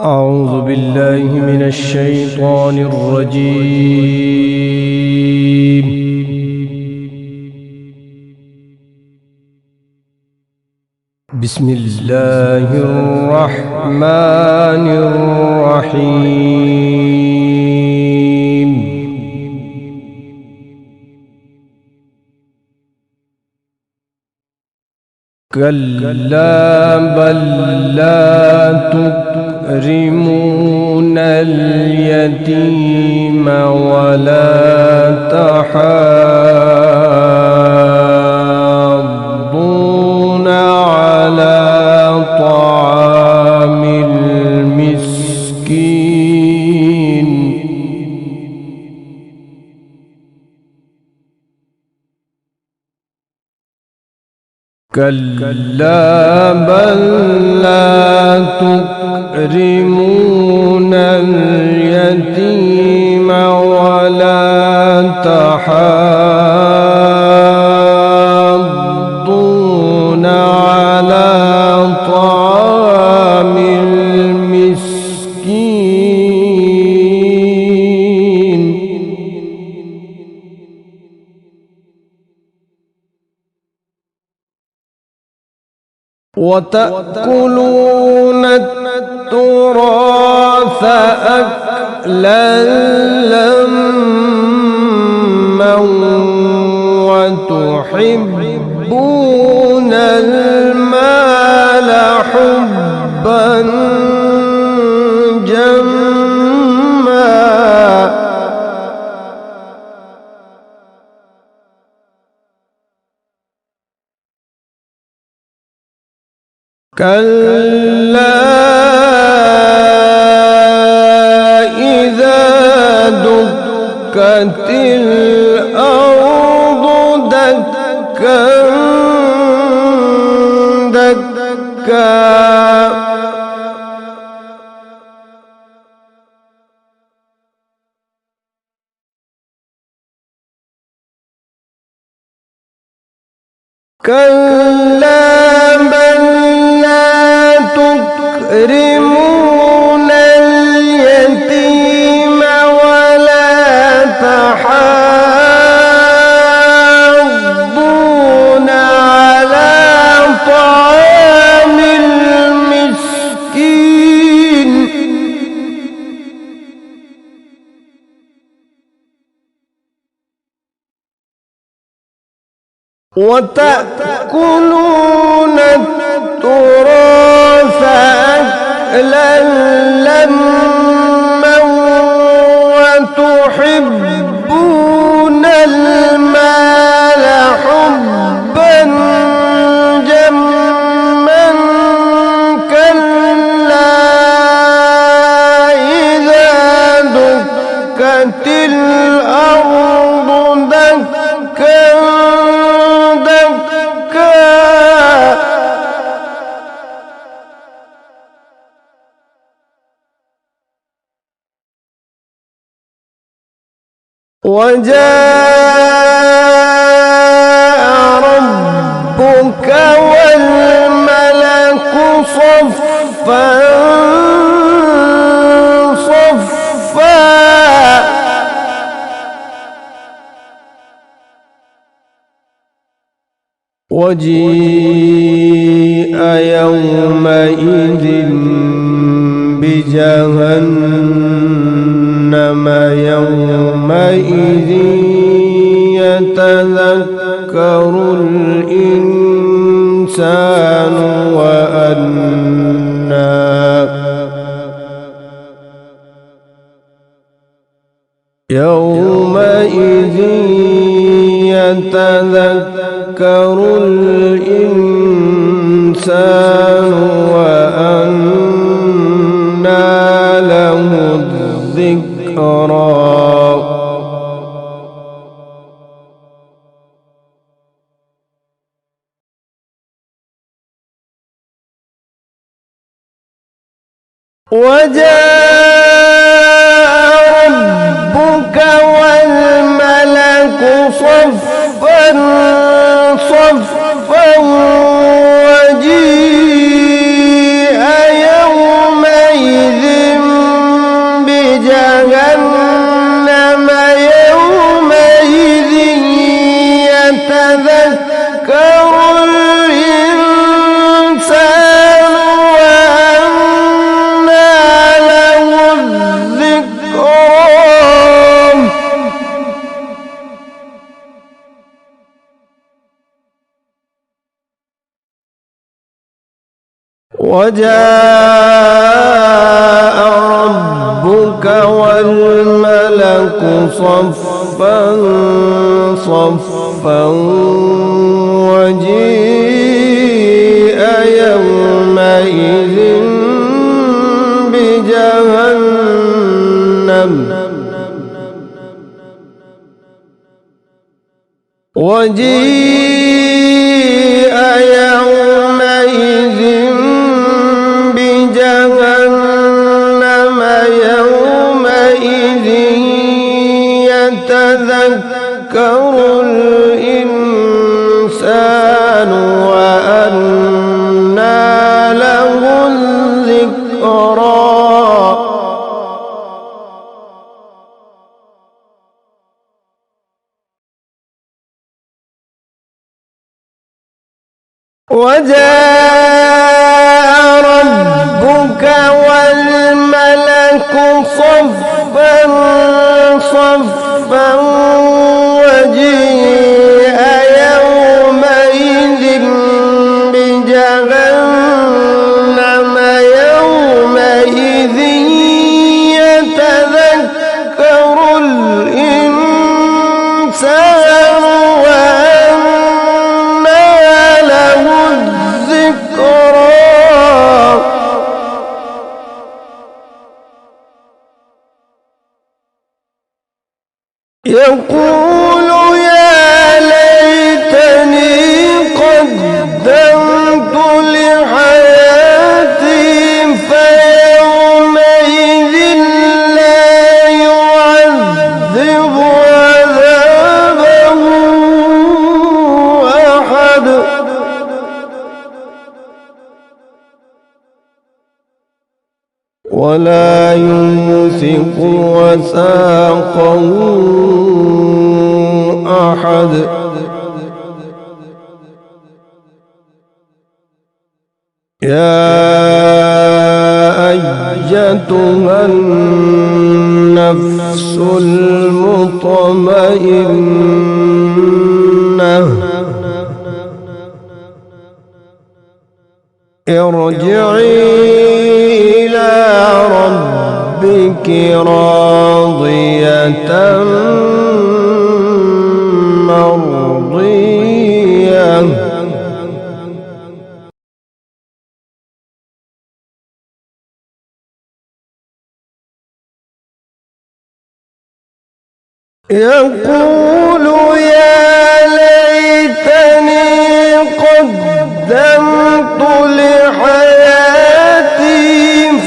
أعوذ بالله من الشيطان الرجيم. بسم الله الرحمن الرحيم. كلا بل لا تكرمون اليتيم ولا تحاضون على طعام المسكين كلا بل لا تكرمون اليتيم ولا تحاضون على طعام المسكين وتأكلون التراث أكلا لما وتحبون المال حبا جما كلا إذا دكت الأرض دكا دكا كلا تكرمون اليتيم ولا تحاضون على طعام المسكين وتأكلون التراث أكلا لما وتحبون المال حبا جما كلا إذا دكت الأرض دكا وجاء ربك والملك صفا صفا وجيء يومئذ بجهنم يومئذ يتذكر الإنسان وأنى يومئذ يتذكر الإنسان وأنى له الذكرى وجاء ربك والملك صفا صفا وجيء يومئذ وجاء ربك والملك صفا صفا وجيء يومئذ بجهنم وجيء يومئذ بجهنم يومئذ يتذكر الإنسان وأنى له الذكرى وجاء ربك والملك صفا صفا وجيء يومئذ بجهنم يومئذ يتذكر الإنسان وأنى له الذكرى يقول يا ليتني قدمت لحياتي فيومئذ لا يعذب عذابه أحد ولا يوثق وثاقه أحد يا أيتها النفس المطمئنة ارجعي إلى ربك راضية مرضية يقول يا ليتني قدمت لحياتي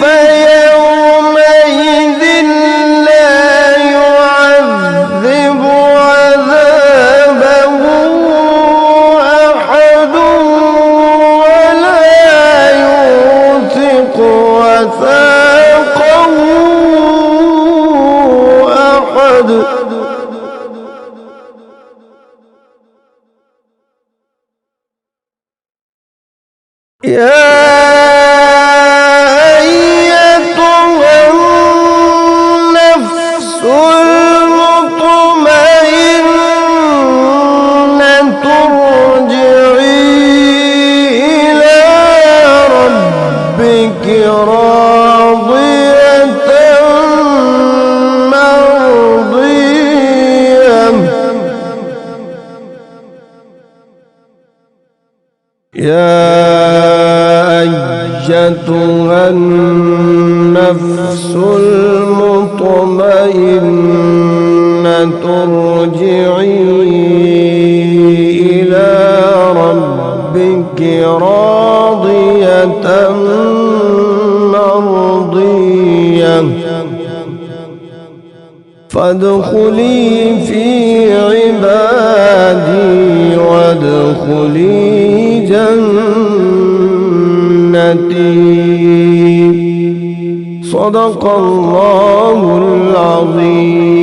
فيومئذ لا يعذب عذابه أحد ولا يوثق وثاقه أحد يا أيتها النفس المطمئنة ارجعي إلى ربك راضية مرضية يا أيتها النفس المطمئنة ارجعي إلى ربك راضية مرضية فادخلي في عبادي وادخلي جنتي صدق الله العظيم.